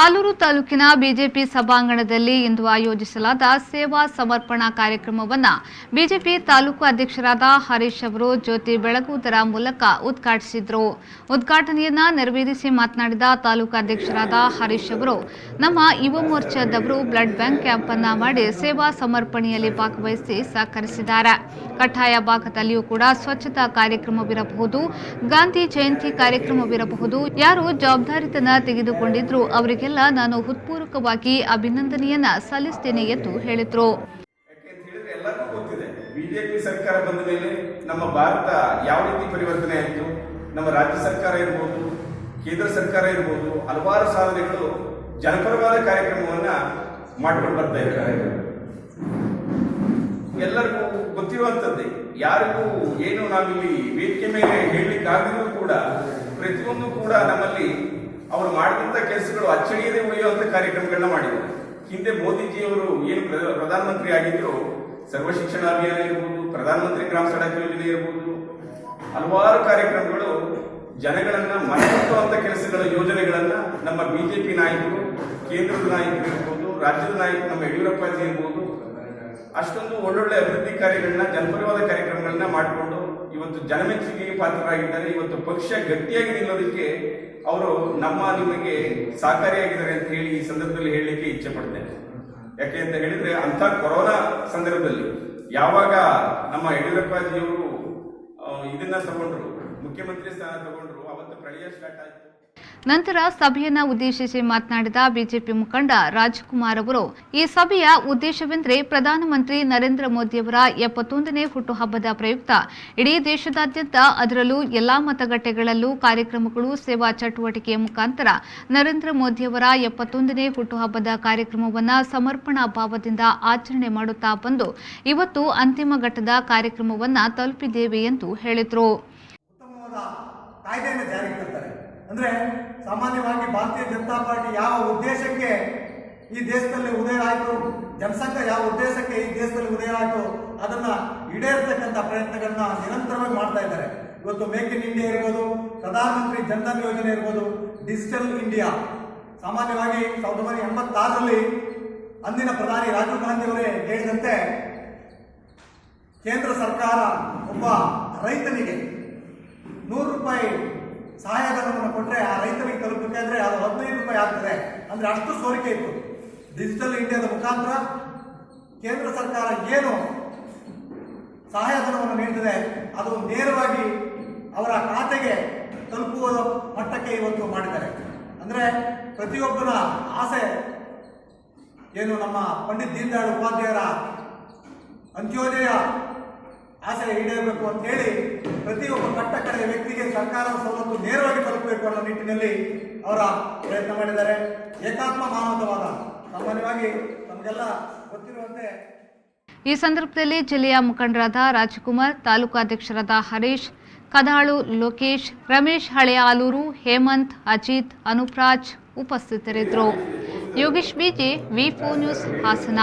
ಆಲೂರು ತಾಲೂಕಿನ ಬಿಜೆಪಿ ಸಭಾಂಗಣದಲ್ಲಿ ಇಂದು ಆಯೋಜಿಸಲಾದ ಸೇವಾ ಸಮರ್ಪಣಾ ಕಾರ್ಯಕ್ರಮವನ್ನು ಬಿಜೆಪಿ ತಾಲೂಕು ಅಧ್ಯಕ್ಷರಾದ ಹರೀಶ್ ಅವರು ಜ್ಯೋತಿ ಬೆಳಗುವುದರ ಮೂಲಕ ಉದ್ಘಾಟಿಸಿದರು. ಉದ್ಘಾಟನೆಯನ್ನ ನೆರವೇರಿಸಿ ಮಾತನಾಡಿದ ತಾಲೂಕು ಅಧ್ಯಕ್ಷರಾದ ಹರೀಶ್ ಅವರು, ನಮ್ಮ ಯುವ ಮೋರ್ಚಾದವರು ಬ್ಲಡ್ ಬ್ಯಾಂಕ್ ಕ್ಯಾಂಪ್ ಅನ್ನು ಮಾಡಿ ಸೇವಾ ಸಮರ್ಪಣೆಯಲ್ಲಿ ಭಾಗವಹಿಸಿ ಸಹಕರಿಸಿದ್ದಾರೆ. ಕಡ್ಡಾಯ ಭಾಗದಲ್ಲಿಯೂ ಕೂಡ ಸ್ವಚ್ಛತಾ ಕಾರ್ಯಕ್ರಮವಿರಬಹುದು, ಗಾಂಧಿ ಜಯಂತಿ ಕಾರ್ಯಕ್ರಮವಿರಬಹುದು, ಯಾರು ಜವಾಬ್ದಾರಿತನ ತೆಗೆದುಕೊಂಡಿದ್ರು ಅವರಿಗೆ ನಾನು ಹೃತ್ಪೂರ್ವಕವಾಗಿ ಅಭಿನಂದನೆಯನ್ನ ಸಲ್ಲಿಸುತ್ತೇನೆ ಎಂದು ಹೇಳಿದರು. ಎಲ್ಲರಿಗೂ ಗೊತ್ತಿದೆ, ಬಿಜೆಪಿ ಸರ್ಕಾರ ಬಂದ ಮೇಲೆ ನಮ್ಮ ಭಾರತ ಯಾವ ರೀತಿ ಪರಿವರ್ತನೆ ಆಯಿತು. ನಮ್ಮ ರಾಜ್ಯ ಸರ್ಕಾರ ಇರಬಹುದು, ಕೇಂದ್ರ ಸರ್ಕಾರ ಇರಬಹುದು, ಹಲವಾರು ಸಾಧನೆಗಳು ಜನಪರವಾದ ಕಾರ್ಯಕ್ರಮವನ್ನ ಮಾಡ್ಕೊಂಡು ಬರ್ತಾ ಇದ್ದಾರೆ. ಎಲ್ಲರಿಗೂ ಗೊತ್ತಿರುವಂತದ್ದೇ, ಯಾರಿಗೂ ಏನು ನಾವಿಲ್ಲಿ ವೇದಿಕೆ ಮೇಲೆ ಹೇಳಲಿಕ್ಕೆ ಆಗಿದ್ರು ಕೂಡ ಪ್ರತಿಯೊಂದು ಕೂಡ ನಮ್ಮಲ್ಲಿ ಅವರು ಮಾಡಿದಂತ ಕೆಲಸಗಳು ಅಚ್ಚಳಿಯದೆ ಉಳಿಯುವಂತ ಕಾರ್ಯಕ್ರಮಗಳನ್ನ ಮಾಡಿದ್ದಾರೆ. ಹಿಂದೆ ಮೋದಿಜಿಯವರು ಏನು ಪ್ರಧಾನಮಂತ್ರಿ ಆಗಿದ್ರು, ಸರ್ವ ಶಿಕ್ಷಣ ಅಭಿಯಾನ ಇರಬಹುದು, ಪ್ರಧಾನಮಂತ್ರಿ ಗ್ರಾಮ ಸಡಕ್ ಯೋಜನೆ ಇರಬಹುದು, ಹಲವಾರು ಕಾರ್ಯಕ್ರಮಗಳು ಜನಗಳನ್ನ ಮನಮುಟ್ಟುವಂತ ಕೆಲಸಗಳ ಯೋಜನೆಗಳನ್ನ ನಮ್ಮ ಬಿಜೆಪಿ ನಾಯಕರು, ಕೇಂದ್ರದ ನಾಯಕರು ಇರ್ಬೋದು, ರಾಜ್ಯದ ನಾಯಕರು ನಮ್ಮ ಯಡಿಯೂರಪ್ಪಾಜಿ ಇರ್ಬೋದು, ಅಷ್ಟೊಂದು ಒಳ್ಳೊಳ್ಳೆ ಅಭಿವೃದ್ಧಿ ಕಾರ್ಯಗಳನ್ನ, ಜನಪರವಾದ ಕಾರ್ಯಕ್ರಮಗಳನ್ನ ಮಾಡಿಕೊಂಡು ಇವತ್ತು ಜನಮೆಚ್ಚುಗೆಗೆ ಪಾತ್ರರಾಗಿದ್ದಾರೆ. ಇವತ್ತು ಪಕ್ಷ ಗಟ್ಟಿಯಾಗಿ ನಿಲ್ಲೋದಕ್ಕೆ ಅವರು ನಿಮಗೆ ಸಹಕಾರಿಯಾಗಿದ್ದಾರೆ ಅಂತ ಹೇಳಿ ಈ ಸಂದರ್ಭದಲ್ಲಿ ಹೇಳಲಿಕ್ಕೆ ಇಚ್ಛೆ ಪಡ್ತೇನೆ. ಯಾಕೆ ಅಂತ ಹೇಳಿದ್ರೆ, ಅಂತ ಕೊರೋನಾ ಸಂದರ್ಭದಲ್ಲಿ ಯಾವಾಗ ನಮ್ಮ ಯಡಿಯೂರಪ್ಪಾಜಿಯವರು ಇದನ್ನ ತಗೊಂಡ್ರು, ಮುಖ್ಯಮಂತ್ರಿ ಸ್ಥಾನ ತಗೊಂಡ್ರು, ಅವತ್ತು ಪ್ರಳಯ ಸ್ಟಾರ್ಟ್ ಆಯ್ತು. ನಂತರ ಸಭೆಯನ್ನ ಉದ್ದೇಶಿಸಿ ಮಾತನಾಡಿದ ಬಿಜೆಪಿ ಮುಖಂಡ ರಾಜ್ಕುಮಾರ್ ಅವರು, ಈ ಸಭೆಯ ಉದ್ದೇಶವೆಂದರೆ ಪ್ರಧಾನಮಂತ್ರಿ ನರೇಂದ್ರ ಮೋದಿಯವರ 71ನೇ ಹುಟ್ಟುಹಬ್ಬದ ಪ್ರಯುಕ್ತ ಇಡೀ ದೇಶದಾದ್ಯಂತ, ಅದರಲ್ಲೂ ಎಲ್ಲಾ ಮತಗಟ್ಟೆಗಳಲ್ಲೂ ಕಾರ್ಯಕ್ರಮಗಳು, ಸೇವಾ ಚಟುವಟಿಕೆಯ ಮುಖಾಂತರ ನರೇಂದ್ರ ಮೋದಿಯವರ 71ನೇ ಹುಟ್ಟುಹಬ್ಬದ ಕಾರ್ಯಕ್ರಮವನ್ನು ಸಮರ್ಪಣಾ ಭಾವದಿಂದ ಆಚರಣೆ ಮಾಡುತ್ತಾ ಬಂದು ಇವತ್ತು ಅಂತಿಮ ಘಟ್ಟದ ಕಾರ್ಯಕ್ರಮವನ್ನು ತಲುಪಿದ್ದೇವೆ ಎಂದು ಹೇಳಿದರು. ಅಂದ್ರೆ ಸಾಮಾನ್ಯವಾಗಿ ಭಾರತೀಯ ಜನತಾ ಪಾರ್ಟಿ ಯಾವ ಉದ್ದೇಶಕ್ಕೆ ಈ ದೇಶದಲ್ಲಿ ಉದಯ ಆಯಿತು, ಜನಸಂಘ ಯಾವ ಉದ್ದೇಶಕ್ಕೆ ಈ ದೇಶದಲ್ಲಿ ಉದಯ ಆಯಿತು, ಅದನ್ನ ಈಡೇರ್ತಕ್ಕಂಥ ಪ್ರಯತ್ನಗಳನ್ನ ನಿರಂತರವಾಗಿ ಮಾಡ್ತಾ ಇದ್ದಾರೆ. ಇವತ್ತು ಮೇಕ್ ಇನ್ ಇಂಡಿಯಾ ಇರ್ಬೋದು, ಪ್ರಧಾನಮಂತ್ರಿ ಜನ್ಧನ್ ಯೋಜನೆ ಇರ್ಬೋದು, ಡಿಜಿಟಲ್ ಇಂಡಿಯಾ. ಸಾಮಾನ್ಯವಾಗಿ 1986ರಲ್ಲಿ ಅಂದಿನ ಪ್ರಧಾನಿ ರಾಜೀವ್ ಗಾಂಧಿ ಅವರೇ ಹೇಳಿದಂತೆ, ಕೇಂದ್ರ ಸರ್ಕಾರ ಒಬ್ಬ ರೈತನಿಗೆ 100 ರೂಪಾಯಿ ಸಹಾಯಧನವನ್ನು ಕೊಟ್ಟರೆ ಆ ರೈತನಿಗೆ ತಲುಪಬೇಕಾದ್ರೆ ಅದು 15 ರೂಪಾಯಿ ಆಗ್ತದೆ. ಅಂದ್ರೆ ಅಷ್ಟು ಸೋರಿಕೆ ಇತ್ತು. ಡಿಜಿಟಲ್ ಇಂಡಿಯಾದ ಮುಖಾಂತರ ಕೇಂದ್ರ ಸರ್ಕಾರ ಏನು ಸಹಾಯಧನವನ್ನು ನೀಡುತ್ತದೆ ಅದು ನೇರವಾಗಿ ಅವರ ಖಾತೆಗೆ ತಲುಪುವ ಮಟ್ಟಕ್ಕೆ ಇವತ್ತು ಮಾಡಿದ್ದಾರೆ. ಅಂದ್ರೆ ಪ್ರತಿಯೊಬ್ಬನ ಆಸೆ ಏನು, ನಮ್ಮ ಪಂಡಿತ್ ದೀನ್ ದಯಾಳ್ ಉಪಾಧ್ಯಾಯರ ಅಂತ್ಯೋದಯ ಆಸೆ ಈಡೇರಬೇಕು ಅಂತ ಹೇಳಿ ಪ್ರತಿಯೊಬ್ಬ ಕಟ್ಟ ಕಡೆಯ ವ್ಯಕ್ತಿಗೆ ಸರ್ಕಾರದ ಸವಲತ್ತು ನೇರವಾಗಿ ತಲುಪಬೇಕು ಅನ್ನೋ ನಿಟ್ಟಿನಲ್ಲಿ ಅವರ ಪ್ರಯತ್ನ ಮಾಡಿದ್ದಾರೆ. ಏಕಾತ್ಮ ಮಾನವವಾದ, ಸಾಮಾನ್ಯವಾಗಿ ನಮಗೆಲ್ಲ ಗೊತ್ತಿರುವಂತೆ. ಈ ಸಂದರ್ಭದಲ್ಲಿ ಜಿಲ್ಲೆಯ ಮುಖಂಡರಾದ ರಾಜಕುಮಾರ್, ತಾಲೂಕು ಅಧ್ಯಕ್ಷರಾದ ಹರೀಶ್, ಕದಾಳು ಲೋಕೇಶ್, ರಮೇಶ್ ಹಳೆ ಆಲೂರು, ಹೇಮಂತ್, ಅಜಿತ್, ಅನುಪ್ರಾಜ್ ಉಪಸ್ಥಿತರಿದ್ದರು. ಯೋಗೇಶ್ ಬಿಜೆ, ವಿ4 ನ್ಯೂಸ್, ಹಾಸನ.